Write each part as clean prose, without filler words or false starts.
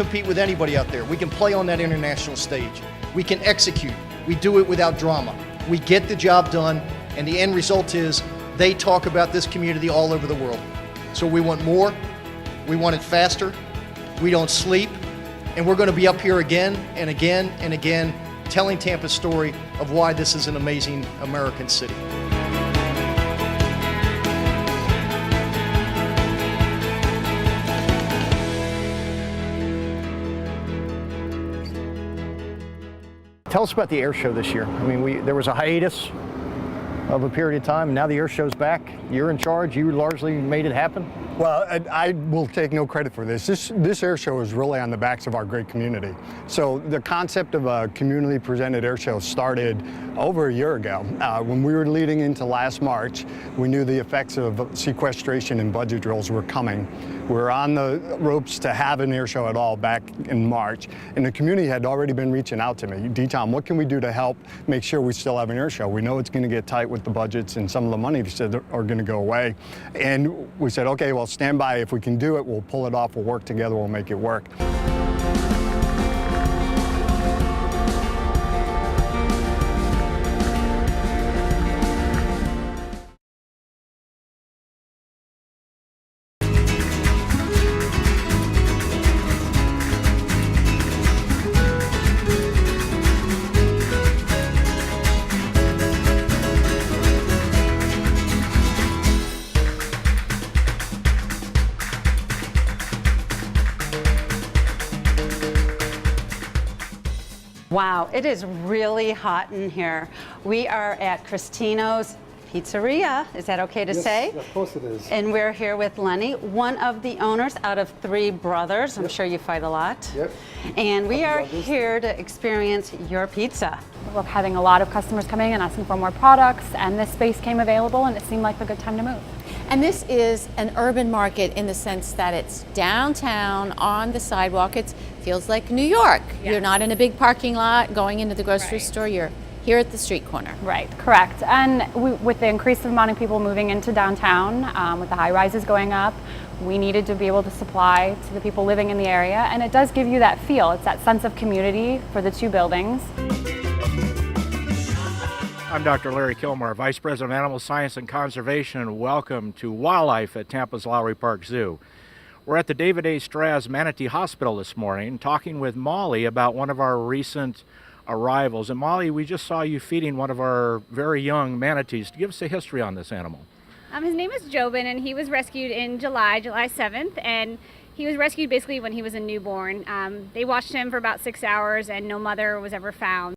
compete with anybody out there. We can play on that international stage. We can execute. We do it without drama. We get the job done, and the end result is they talk about this community all over the world. So we want more. We want it faster. We don't sleep. And we're going to be up here again and again and again telling Tampa's story of why this is an amazing American city. Tell us about the air show this year. I mean, there was a hiatus of a period of time, and now the air show's back. You're in charge. You largely made it happen. Well, I will take no credit for this. This air show is really on the backs of our great community. So the concept of a community-presented air show started over a year ago. When we were leading into last March, we knew the effects of sequestration and budget drills were coming. We were on the ropes to have an air show at all back in March, and the community had already been reaching out to me. D-Tom, what can we do to help make sure we still have an air show? We know it's going to get tight with the budgets, and some of the money are going to go away. And we said, okay, well, stand by. If we can do it, we'll pull it off. We'll work together. We'll make it work. Wow, it is really hot in here. We are at Cristino's Pizzeria. Is that okay to say? Of course it is. And we're here with Lenny, one of the owners out of 3 brothers. I'm sure you fight a lot. Yep. And we are here to experience your pizza. We're having a lot of customers coming and asking for more products, and this space came available, and it seemed like a good time to move. And this is an urban market in the sense that it's downtown on the sidewalk. It feels like New York. Yes. You're not in a big parking lot going into the grocery store. You're here at the street corner. Right, correct. And with the increased amount of people moving into downtown, with the high rises going up, we needed to be able to supply to the people living in the area. And it does give you that feel. It's that sense of community for the 2 buildings. I'm Dr. Larry Kilmore, Vice President of Animal Science and Conservation, and welcome to Wildlife at Tampa's Lowry Park Zoo. We're at the David A. Straz Manatee Hospital this morning talking with Molly about one of our recent arrivals. And Molly, we just saw you feeding one of our very young manatees. Give us a history on this animal. His name is Jobin, and he was rescued in July 7th, and he was rescued basically when he was a newborn. They watched him for about 6 hours, and no mother was ever found.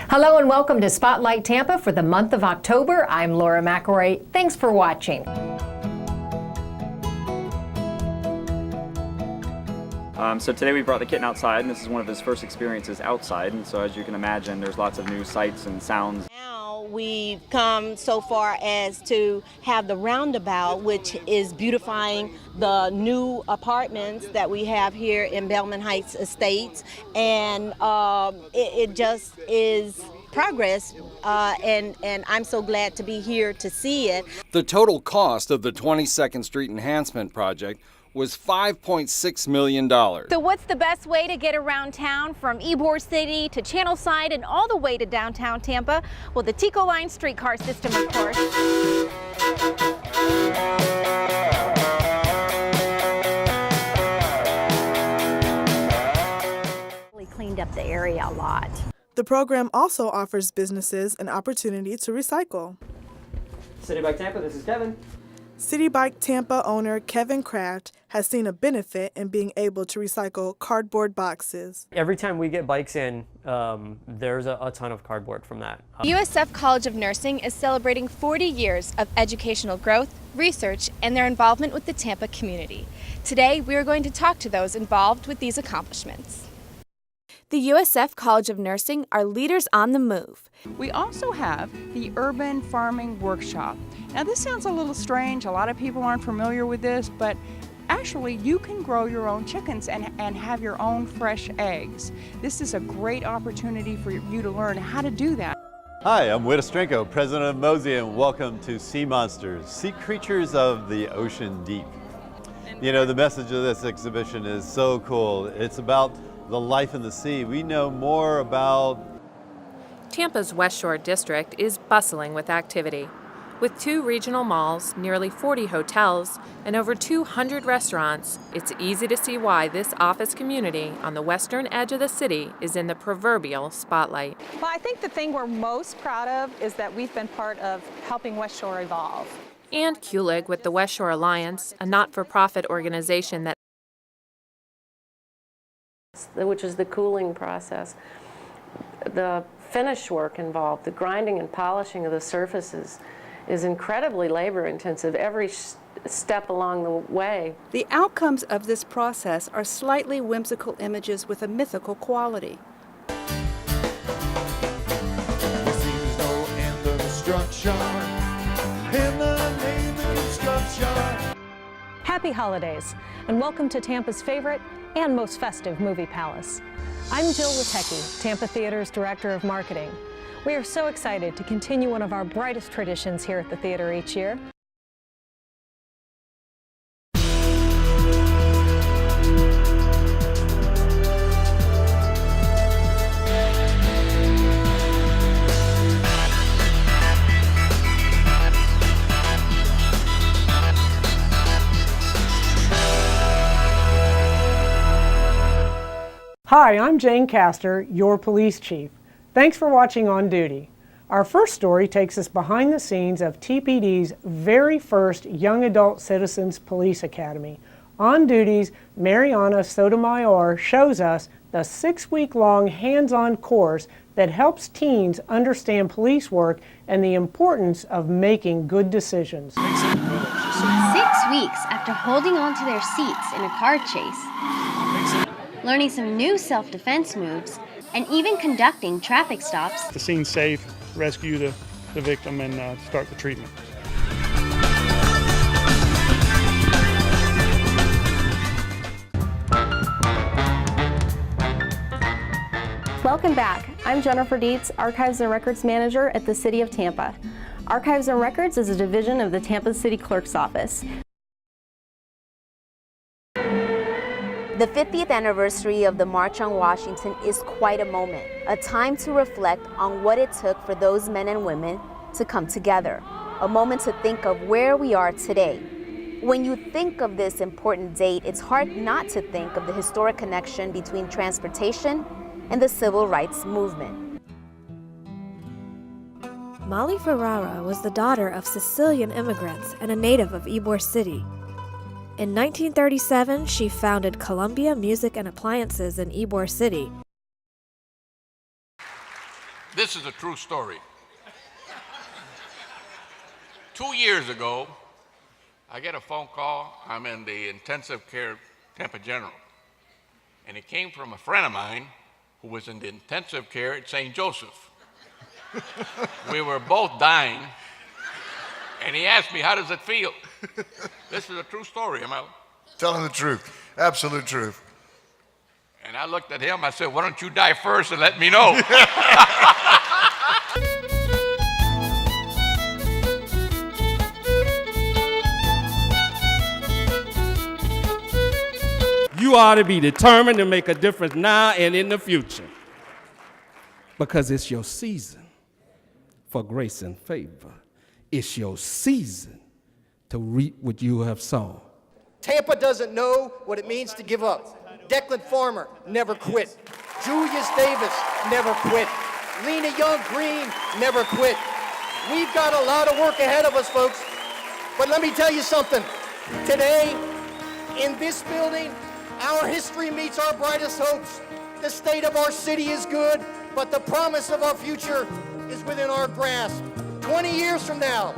Hello and welcome to Spotlight Tampa for the month of October. I'm Laura McElroy. Thanks for watching. So today we brought the kitten outside, and this is one of his first experiences outside. And so as you can imagine, there's lots of new sights and sounds. Now we've come so far as to have the roundabout, which is beautifying the new apartments that we have here in Bellman Heights Estates, and it just is progress, and I'm so glad to be here to see it. The total cost of the 22nd Street Enhancement Project was $5.6 million. So what's the best way to get around town from Ybor City to Channelside and all the way to downtown Tampa? Well, the Tico Line streetcar system, of course. We cleaned up the area a lot. The program also offers businesses an opportunity to recycle. City Bike Tampa, this is Kevin. City Bike Tampa owner Kevin Kraft has seen a benefit in being able to recycle cardboard boxes. Every time we get bikes in, there's a ton of cardboard from that. USF College of Nursing is celebrating 40 years of educational growth, research, and their involvement with the Tampa community. Today, we are going to talk to those involved with these accomplishments. The USF College of Nursing are leaders on the move. We also have the Urban Farming Workshop. Now this sounds a little strange, a lot of people aren't familiar with this, but actually you can grow your own chickens and have your own fresh eggs. This is a great opportunity for you to learn how to do that. Hi, I'm Whit Ostrenko, president of Mosey, and welcome to Sea Monsters, sea creatures of the ocean deep. You know, the message of this exhibition is so cool. It's about the life in the sea. We know more about... Tampa's West Shore district is bustling with activity. With 2 regional malls, nearly 40 hotels, and over 200 restaurants, it's easy to see why this office community on the western edge of the city is in the proverbial spotlight. Well, I think the thing we're most proud of is that we've been part of helping West Shore evolve. And Kulig with the West Shore Alliance, a not-for-profit organization that which is the cooling process. The finish work involved, the grinding and polishing of the surfaces, is incredibly labor intensive every step along the way. The outcomes of this process are slightly whimsical images with a mythical quality. There seems no end of destruction in the name of construction. Happy holidays, and welcome to Tampa's favorite and most festive movie palace. I'm Jill Witecki, Tampa Theater's Director of Marketing. We are so excited to continue one of our brightest traditions here at the theater each year. Hi, I'm Jane Castor, your police chief. Thanks for watching On Duty. Our first story takes us behind the scenes of TPD's very first Young Adult Citizens Police Academy. On Duty's Mariana Sotomayor shows us the 6-week-long hands-on course that helps teens understand police work and the importance of making good decisions. 6 weeks after holding on to their seats in a car chase, learning some new self-defense moves, and even conducting traffic stops. The scene's safe, rescue the victim, and start the treatment. Welcome back. I'm Jennifer Dietz, Archives and Records Manager at the City of Tampa. Archives and Records is a division of the Tampa City Clerk's Office. The 50th anniversary of the March on Washington is quite a moment, a time to reflect on what it took for those men and women to come together, a moment to think of where we are today. When you think of this important date, it's hard not to think of the historic connection between transportation and the civil rights movement. Molly Ferrara was the daughter of Sicilian immigrants and a native of Ybor City. In 1937, she founded Columbia Music and Appliances in Ybor City. This is a true story. 2 years ago, I get a phone call. I'm in the intensive care Tampa General. And it came from a friend of mine who was in the intensive care at St. Joseph. We were both dying. And he asked me, how does it feel? This is a true story, am I? Telling the truth, absolute truth. And I looked at him, I said, why don't you die first and let me know? You ought to be determined to make a difference now and in the future, because it's your season for grace and favor. It's your season to reap what you have sown. Tampa doesn't know what it means to give up. Declan Farmer never quit. Julius Davis never quit. Lena Young Green never quit. We've got a lot of work ahead of us, folks. But let me tell you something. Today, in this building, our history meets our brightest hopes. The state of our city is good, but the promise of our future is within our grasp. 20 years from now,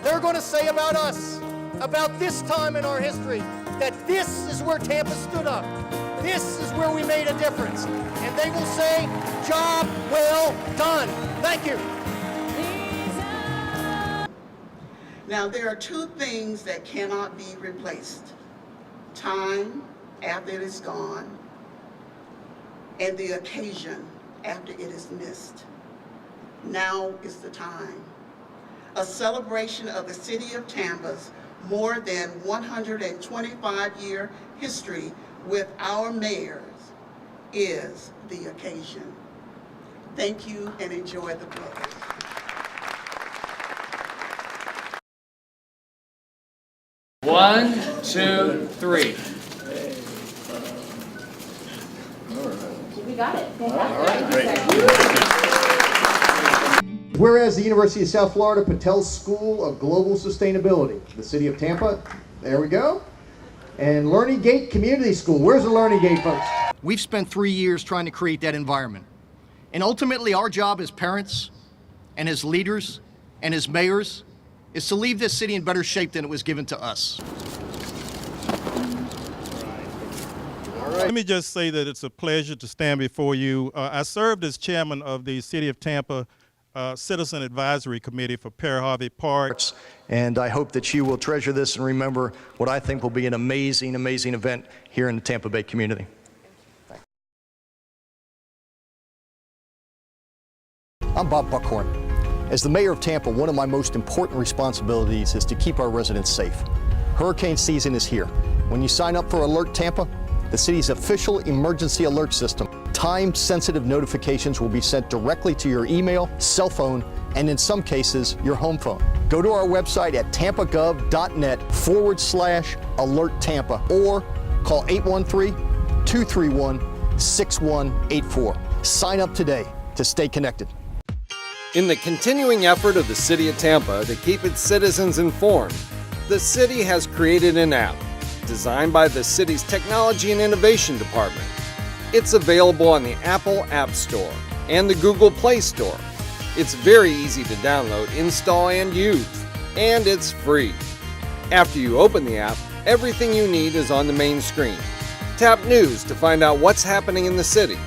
they're going to say about us, about this time in our history, that this is where Tampa stood up. This is where we made a difference. And they will say, job well done. Thank you. Now, there are two things that cannot be replaced: time after it is gone, and the occasion after it is missed. Now is the time. A celebration of the City of Tampa's more than 125-year history with our mayors is the occasion. Thank you and enjoy the pledge. One, two, three. We got it. Whereas the University of South Florida Patel School of Global Sustainability, the City of Tampa, there we go, and Learning Gate Community School. Where's the Learning Gate, folks? We've spent 3 years trying to create that environment. And ultimately, our job as parents and as leaders and as mayors is to leave this city in better shape than it was given to us. Let me just say that it's a pleasure to stand before you. I served as chairman of the City of Tampa Citizen Advisory Committee for Per Harvey Park. And I hope that you will treasure this and remember what I think will be an amazing, amazing event here in the Tampa Bay community. I'm Bob Buckhorn. As the mayor of Tampa, one of my most important responsibilities is to keep our residents safe. Hurricane season is here. When you sign up for Alert Tampa, the city's official emergency alert system, time-sensitive notifications will be sent directly to your email, cell phone, and in some cases, your home phone. Go to our website at tampagov.net/Alert Tampa or call 813-231-6184. Sign up today to stay connected. In the continuing effort of the City of Tampa to keep its citizens informed, the city has created an app designed by the city's Technology and Innovation Department. It's available on the Apple App Store and the Google Play Store. It's very easy to download, install, and use, and it's free. After you open the app, everything you need is on the main screen. Tap News to find out what's happening in the city,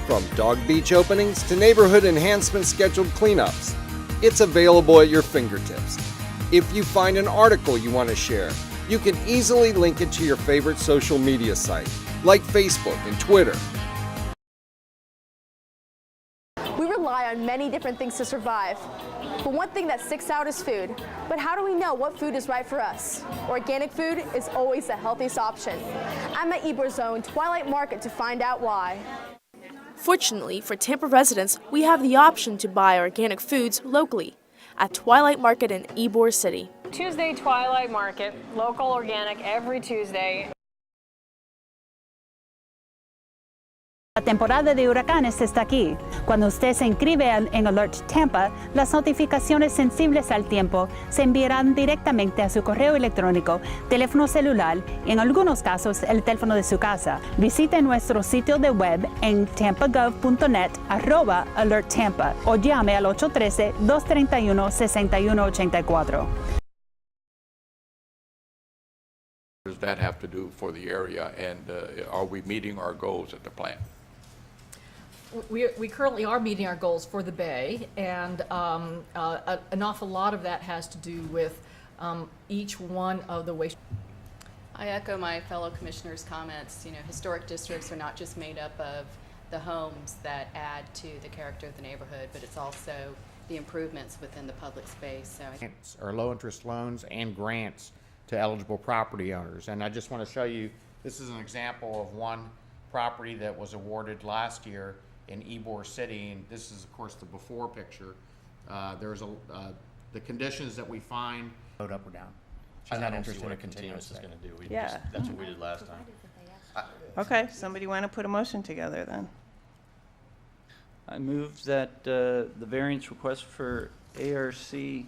from dog beach openings to neighborhood enhancement scheduled cleanups. It's available at your fingertips. If you find an article you want to share, you can easily link it to your favorite social media site, like Facebook and Twitter. We rely on many different things to survive, but one thing that sticks out is food. But how do we know what food is right for us? Organic food is always the healthiest option. I'm at Ybor Zone Twilight Market to find out why. Fortunately for Tampa residents, we have the option to buy organic foods locally at Twilight Market in Ybor City. Tuesday Twilight Market, local organic every Tuesday. La temporada de huracanes está aquí. Cuando usted se inscribe en Alert Tampa, las notificaciones sensibles al tiempo se enviarán directamente a su correo electrónico, teléfono celular y en algunos casos el teléfono de su casa. Visite nuestro sitio de web en tampagov.net/Alert Tampa o llame al 813-231-6184. What does that have to do for the area, and are we meeting our goals at the plant? We currently are meeting our goals for the Bay, and an awful lot of that has to do with each one of the waste. I echo my fellow commissioners' comments. You know, historic districts are not just made up of the homes that add to the character of the neighborhood, but it's also the improvements within the public space. So, or low interest loans and grants to eligible property owners. And I just want to show you, this is an example of one property that was awarded last year in Ybor City, and this is of course the before picture. There's the conditions that we find. Vote up or down. She's not interested in what a continuous is going to do. That's what we did last time. Okay, somebody want to put a motion together then? I move that the variance request for ARC 13-